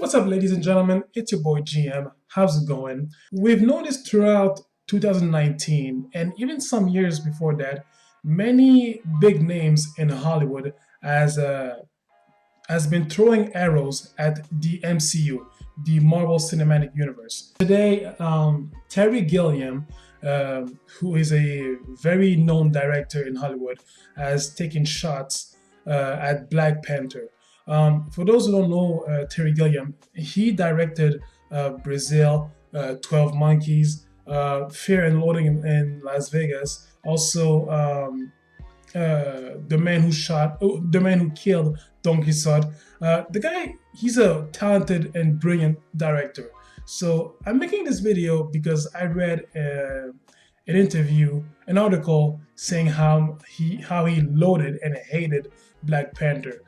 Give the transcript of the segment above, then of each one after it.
What's up, ladies and gentlemen? It's your boy GM. How's it going? We've noticed throughout 2019 and even some years before that, many big names in Hollywood has been throwing arrows at the MCU, the Marvel Cinematic Universe. Today, Terry Gilliam, who is a very known director in Hollywood, has taken shots at Black Panther. For those who don't know Terry Gilliam, he directed Brazil, 12 Monkeys, Fear and Loathing in Las Vegas. Also, the man who killed Don Quixote. The guy, he's a talented and brilliant director. So I'm making this video because I read an article saying how he loathed and hated Black Panther.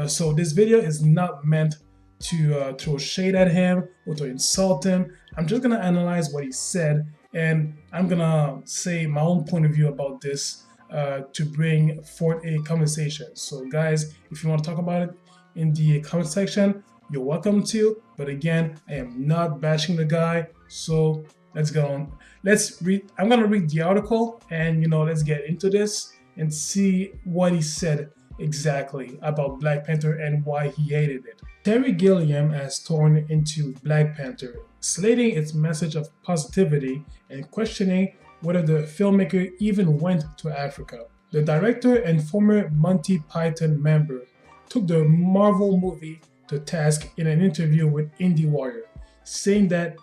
So this video is not meant to throw shade at him or to insult him. I'm just gonna analyze what he said, and I'm gonna say my own point of view about this to bring forth a conversation. So guys, if you want to talk about it in the comment section, you're welcome to. But again, I am not bashing the guy. So let's go on. Let's read. I'm gonna read the article, and let's get into this and see what he said exactly about Black Panther and why he hated it. Terry Gilliam has torn into Black Panther, slating its message of positivity and questioning whether the filmmaker even went to Africa. The director and former Monty Python member took the Marvel movie to task in an interview with IndieWire, saying that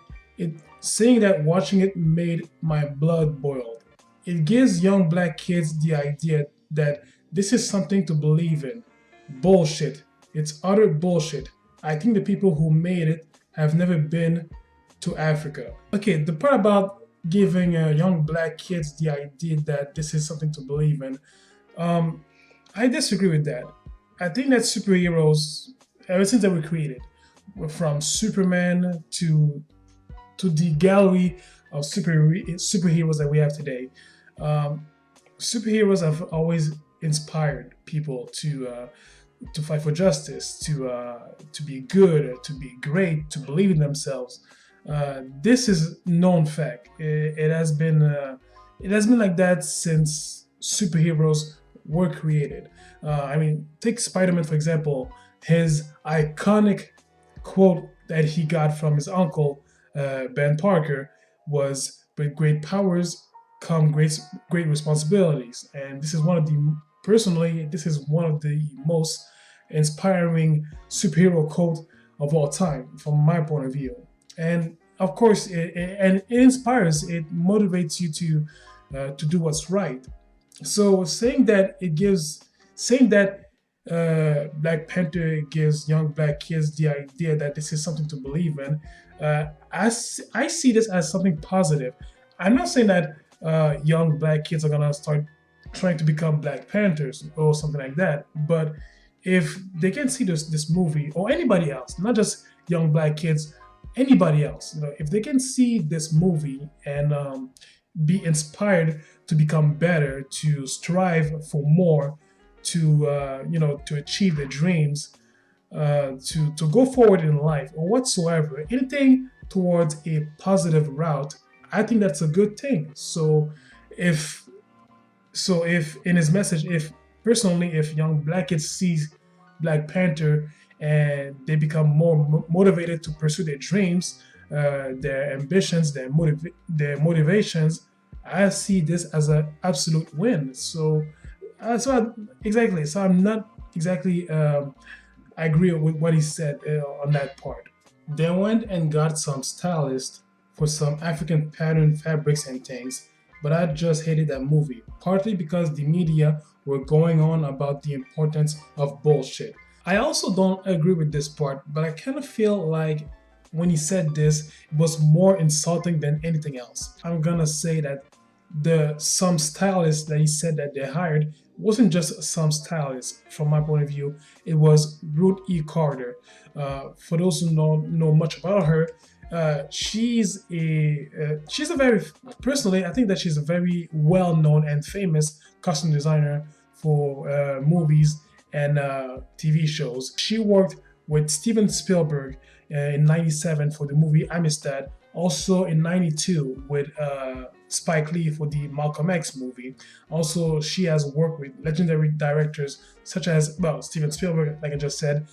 watching it made my blood boil. It gives young black kids the idea that this is something to believe in. Bullshit. It's utter bullshit. I think the people who made it have never been to Africa. Okay, the part about giving young black kids the idea that this is something to believe in, I disagree with that. I think that superheroes, ever since they were created, from Superman to the gallery of superheroes that we have today, superheroes have always inspired people to fight for justice, to be good, to be great, to believe in themselves. This is known fact. It has been like that since superheroes were created. Take Spider-Man for example. His iconic quote that he got from his uncle Ben Parker was, "With great powers come great responsibilities." And this is one of the most inspiring superhero quote of all time, from my point of view. And of course, it inspires, it motivates you to do what's right. So saying that Black Panther gives young black kids the idea that this is something to believe in, I see this as something positive. I'm not saying that young black kids are gonna start trying to become Black Panthers or something like that, but if they can see this movie, or anybody else, not just young black kids, anybody else, if they can see this movie and be inspired to become better, to strive for more, to achieve their dreams, to go forward in life or whatsoever, anything towards a positive route, I think that's a good thing. So if in his message, if young black kids see Black Panther and they become more motivated to pursue their dreams, their ambitions, their motivations, I see this as an absolute win. So I'm not exactly I agree with what he said on that part. They went and got some stylists for some African pattern fabrics and things, but I just hated that movie, partly because the media were going on about the importance of bullshit. I also don't agree with this part, but I kind of feel like when he said this, it was more insulting than anything else. I'm gonna say that some stylists that he said that they hired wasn't just some stylists. From my point of view, it was Ruth E. Carter. For those who know much about her, she's a very, personally, I think that she's a very well-known and famous costume designer for movies and TV shows. She worked with Steven Spielberg in '97 for the movie Amistad. Also in '92 with Spike Lee for the Malcolm X movie. Also, she has worked with legendary directors such as, well, Steven Spielberg, like I just said,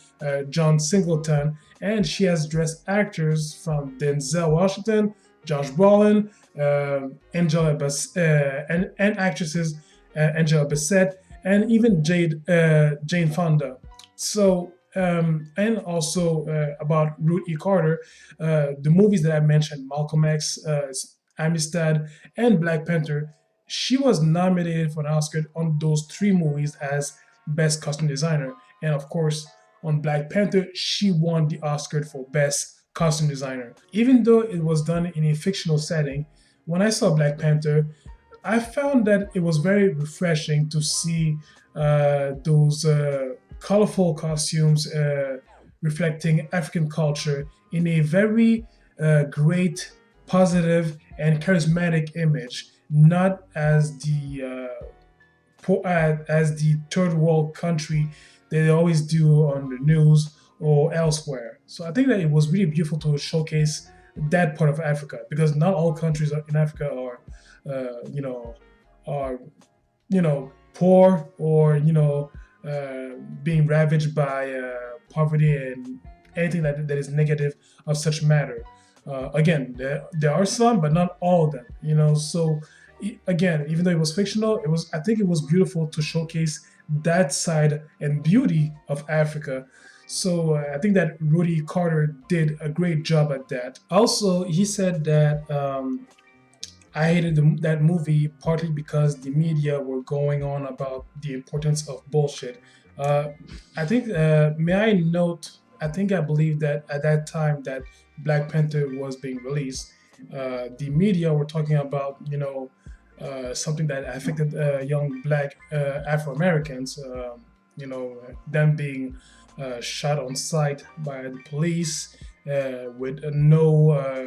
John Singleton, and she has dressed actors from Denzel Washington, Josh Brolin, and actresses Angela Bassett, and even Jane Fonda. So, and also about Ruth E. Carter, the movies that I mentioned, Malcolm X, Amistad, and Black Panther, she was nominated for an Oscar on those three movies as Best Costume Designer. And of course, on Black Panther, she won the Oscar for Best Costume Designer. Even though it was done in a fictional setting, when I saw Black Panther, I found that it was very refreshing to see those colorful costumes reflecting African culture in a very great, positive, and charismatic image, not as the third world country they always do on the news or elsewhere. So I think that it was really beautiful to showcase that part of Africa, because not all countries in Africa are, are poor, or being ravaged by poverty and anything that is negative of such matter. Again, there are some, but not all of them. So again, even though it was fictional, I think it was beautiful to showcase that side and beauty of Africa. So I think that Rudy Carter did a great job at that. Also, he said that I hated that movie partly because the media were going on about the importance of bullshit. I think, may I note, I believe that at that time that Black Panther was being released, the media were talking about, something that affected young Black Afro Americans, them being shot on sight by the police with no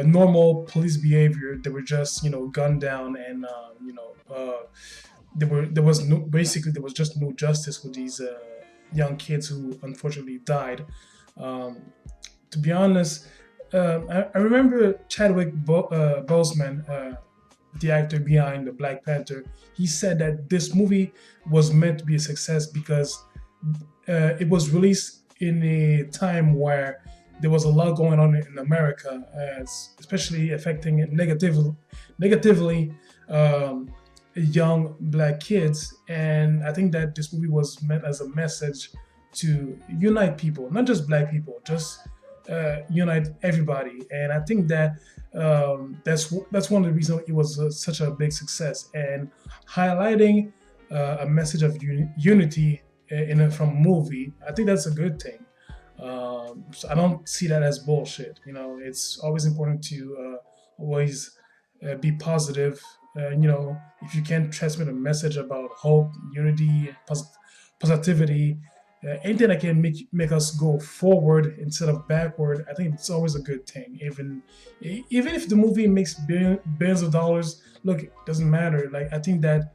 normal police behavior. They were just gunned down, and there was just no justice with these young kids who unfortunately died. To be honest, I remember Chadwick Boseman, the actor behind the Black Panther. He said that this movie was meant to be a success because it was released in a time where there was a lot going on in America, especially affecting negatively young Black kids. And I think that this movie was meant as a message to unite people, not just Black people, just unite everybody. And I think that that's one of the reasons it was such a big success, and highlighting a message of unity from a movie. I think that's a good thing. So I don't see that as bullshit. It's always important to always be positive. If you can transmit a message about hope, unity, positivity, anything that can make us go forward instead of backward, I think it's always a good thing. Even if the movie makes billions of dollars, look, it doesn't matter. Like, I think that,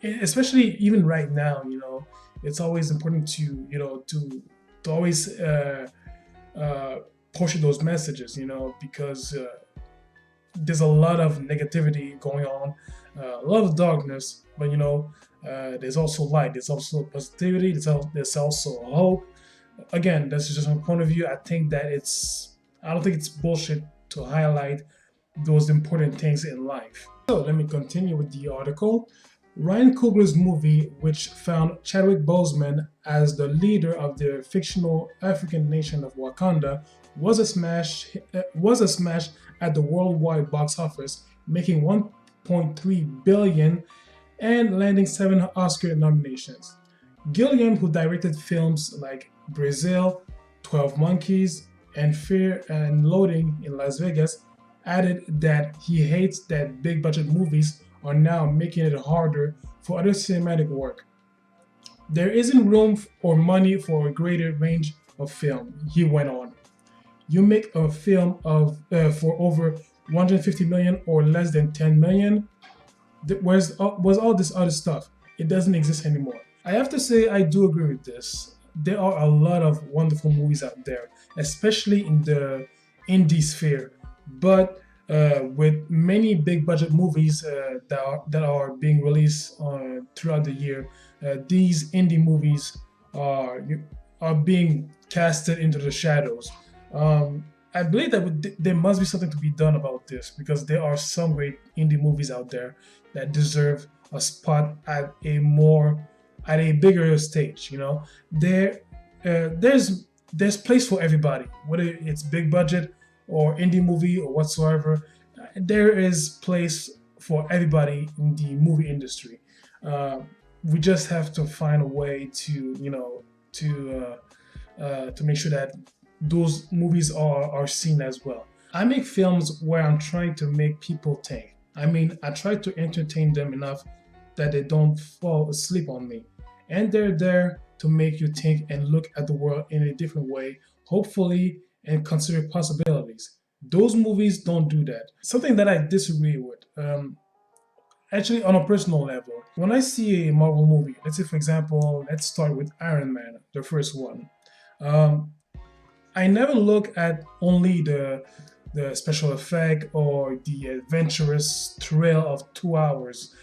especially even right now, it's always important to always push those messages, because there's a lot of negativity going on, a lot of darkness, but there's also light, there's also positivity, there's also hope. Again, that's just my point of view. I don't think it's bullshit to highlight those important things in life. So let me continue with the article. Ryan Coogler's movie, which found Chadwick Boseman as the leader of the fictional African nation of Wakanda, was a smash at the worldwide box office, making $1.3 billion and landing 7 Oscar nominations. Gilliam, who directed films like Brazil, 12 Monkeys, and Fear and Loathing in Las Vegas, added that he hates that big budget movies are now making it harder for other cinematic work. There isn't room or money for a greater range of film, he went on. You make a film for over 150 million or less than 10 million. Was all this other stuff? it doesn't exist anymore. I have to say I do agree with this. There are a lot of wonderful movies out there, especially in the indie sphere. But with many big budget movies that are being released throughout the year, these indie movies are are being casted into the shadows. I believe that there must be something to be done about this because there are some great indie movies out there that deserve a spot at a bigger stage. There there's place for everybody, whether it's big budget or indie movie or whatsoever. There is place for everybody in the movie industry. Uh, we just have to find a way to to make sure that those movies are seen as well. I make films where I'm trying to make people think. I mean, I try to entertain them enough that they don't fall asleep on me. And they're there to make you think and look at the world in a different way, hopefully, and consider possibilities. Those movies don't do that. Something that I disagree with, actually, on a personal level, when I see a Marvel movie, let's say, for example, let's start with Iron Man, the first one. Um, I never look at only the special effect or the adventurous thrill of 2 hours.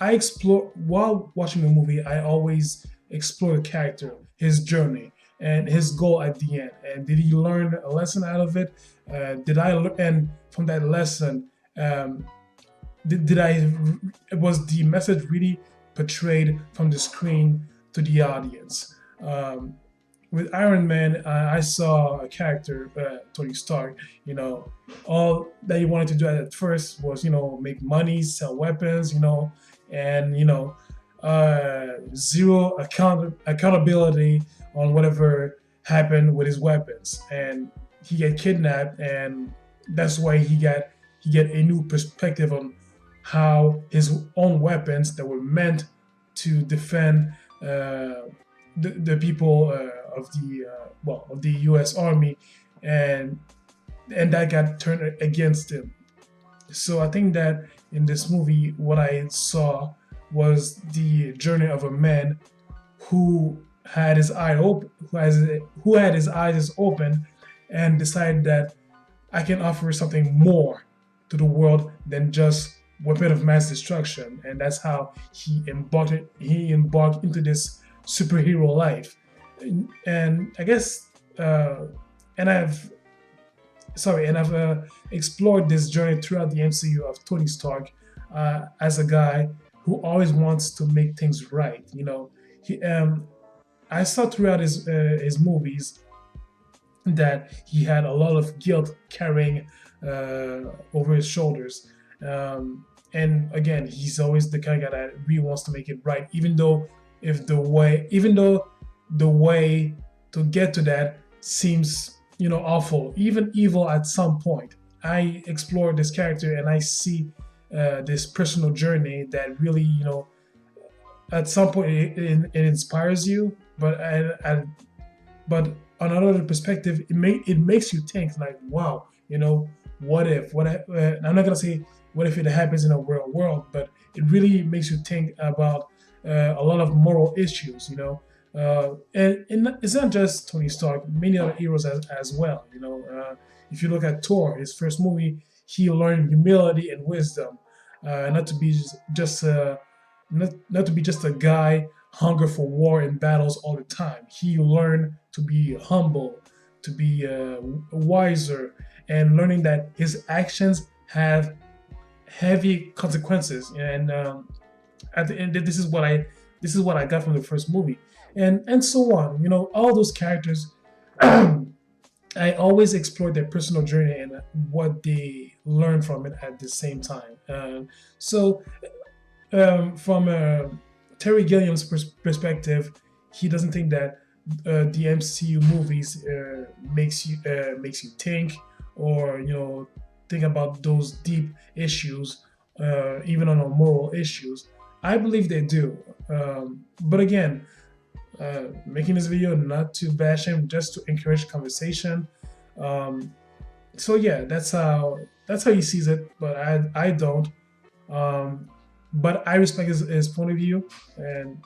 I explore while watching the movie. I always explore the character, his journey, and his goal at the end. And did he learn a lesson out of it? And from that lesson, um, did I was the message really portrayed from the screen to the audience? With Iron Man, I saw a character, Tony Stark. All that he wanted to do at first was, make money, sell weapons, and zero accountability on whatever happened with his weapons, and he get kidnapped, and that's why he get a new perspective on how his own weapons that were meant to defend the people of the U.S. Army, and that got turned against him. So I think that in this movie, what I saw was the journey of a man who had his eye open, who had his eyes open, and decided that I can offer something more to the world than just weapon of mass destruction, and that's how he embarked into this superhero life. And I guess, and I've explored this journey throughout the MCU of Tony Stark, as a guy who always wants to make things right. He I saw throughout his movies that he had a lot of guilt carrying over his shoulders. And again, he's always the kind of guy that really wants to make it right, even though the way to get to that seems, awful, even evil at some point. I explore this character and I see this personal journey that really, at some point it inspires you, but on another perspective, it makes you think like, wow, what if I'm not gonna say what if it happens in a real world, but it really makes you think about a lot of moral issues. And it's not just Tony Stark, many other heroes as well. If you look at Thor, his first movie, he learned humility and wisdom, not to be not to be just a guy hunger for war and battles all the time. He learned to be humble, to be wiser, and learning that his actions have heavy consequences. And at the end, this is what I got from the first movie, and so on. All those characters. I always explore their personal journey and what they learn from it at the same time. From Terry Gilliam's perspective, he doesn't think that the MCU movies makes you think, or think about those deep issues, even on our moral issues. I believe they do, but again, making this video not to bash him, just to encourage conversation. So yeah, that's how he sees it, but I don't. but I respect his point of view, and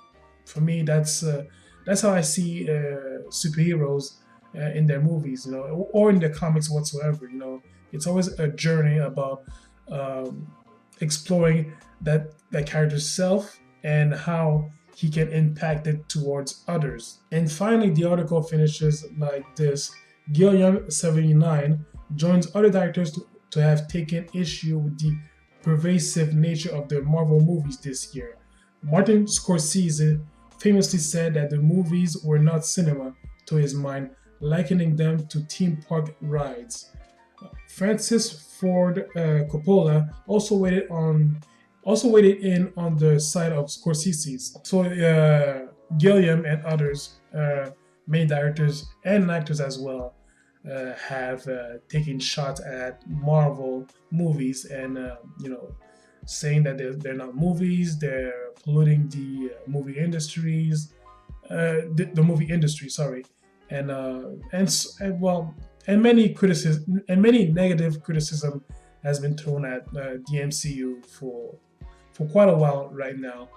for me, that's how I see superheroes in their movies, or in their comics whatsoever. It's always a journey about um, exploring that character's self and how he can impact it towards others. And finally, the article finishes like this: Gilliam 79 joins other directors to have taken issue with the pervasive nature of the Marvel movies this year. Martin Scorsese famously said that the movies were not cinema to his mind, likening them to theme park rides. Francis Ford Coppola also weighted in on the side of Scorsese's. So Gilliam and others, many directors and actors as well, have taken shots at Marvel movies and saying that they're not movies, they're polluting the movie industries, the movie industry, sorry, and well, and many negative criticism has been thrown at the MCU for quite a while right now.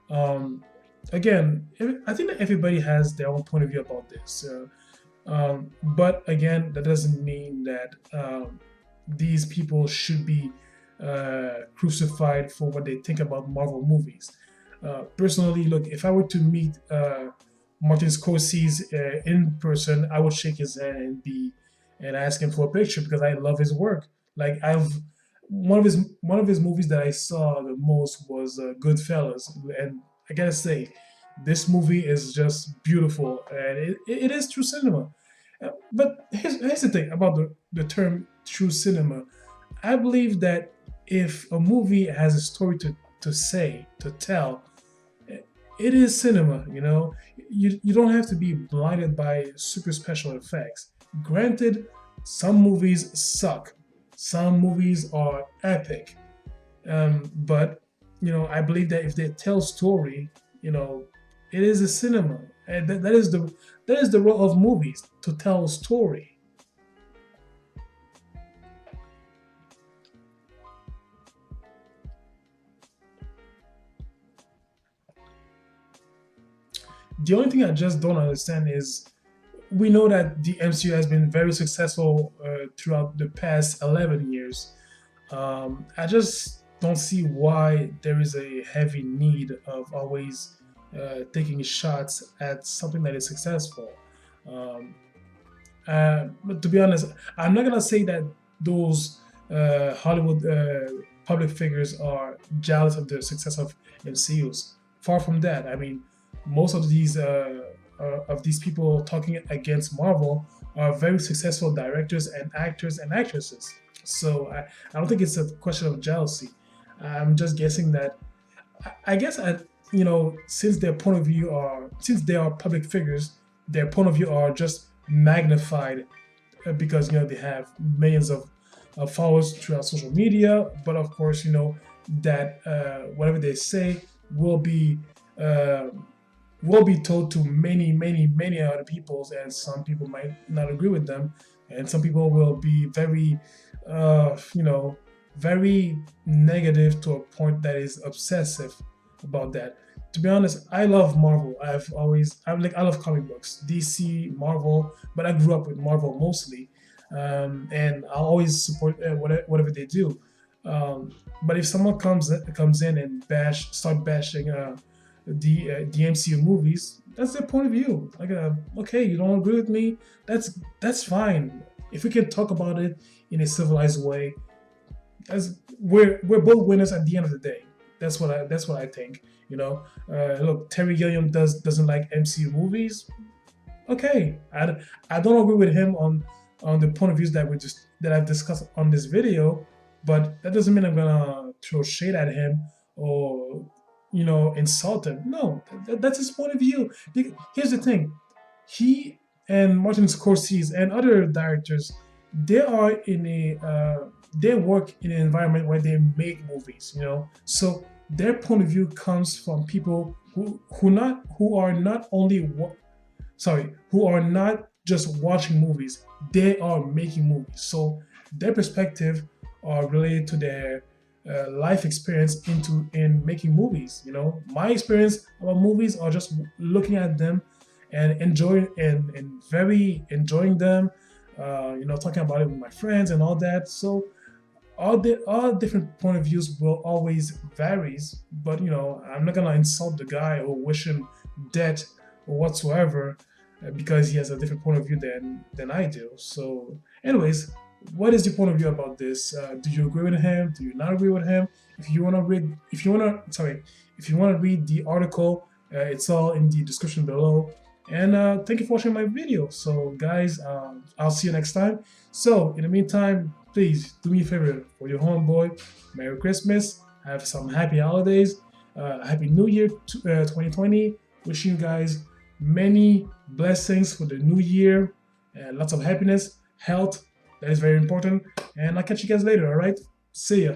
Um, Again, I think that everybody has their own point of view about this. But again, that doesn't mean that these people should be crucified for what they think about Marvel movies. Personally, look, if I were to meet Martin Scorsese in person, I would shake his hand and ask him for a picture because I love his work. Like I've one of his movies that I saw the most was Goodfellas, and I gotta say, this movie is just beautiful, and it is true cinema. But here's the thing about the term true cinema. I believe that if a movie has a story to tell, it is cinema, You don't have to be blinded by super special effects. Granted, some movies suck. Some movies are epic. But I believe that if they tell story, it is a cinema. And that is the role of movies, to tell a story. The only thing I just don't understand is we know that the MCU has been very successful throughout the past 11 years. I just don't see why there is a heavy need of always taking shots at something that is successful. Um, but to be honest, I'm not gonna say that those Hollywood public figures are jealous of the success of MCUs. Far from that. I mean, most of these people talking against Marvel are very successful directors and actors and actresses. So I don't think it's a question of jealousy. I'm just guessing that I guess since they are public figures, their point of view are just magnified because they have millions of followers throughout social media. But of course, that whatever they say will be uh, will be told to many, many, many other peoples, and some people might not agree with them, and some people will be very, very negative to a point that is obsessive about that. To be honest, I love Marvel. I love comic books, DC, Marvel, but I grew up with Marvel mostly, and I'll always support whatever they do. But if someone comes in and start bashing the MCU movies, that's their point of view. Like, okay, you don't agree with me. That's fine. If we can talk about it in a civilized way, as we're both winners at the end of the day. That's what I think. Look, Terry Gilliam doesn't like MCU movies. Okay, I don't agree with him on the point of views that I've discussed on this video, but that doesn't mean I'm gonna throw shade at him or insult him. No, that's his point of view. Here's the thing: he and Martin Scorsese and other directors, they are in they work in an environment where they make movies. So their point of view comes from people who are not only who are not just watching movies, they are making movies. So their perspective are related to life experience into in making movies. You know, my experience about movies are just looking at them and enjoying and very enjoying them. You know, talking about it with my friends and all that. So all different point of views will always varies, but you know, I'm not gonna insult the guy or wish him death or whatsoever because he has a different point of view than I do. So anyways, what is your point of view about this? Do you agree with him? Do you not agree with him? If you want to read the article, it's all in the description below. And thank you for watching my video. So guys, I'll see you next time. So in the meantime, please do me a favor for your homeboy. Merry Christmas. Have some happy holidays. Happy New Year 2020. Wishing you guys many blessings for the new year. Lots of happiness, health. That is very important. And I'll catch you guys later. All right. See ya.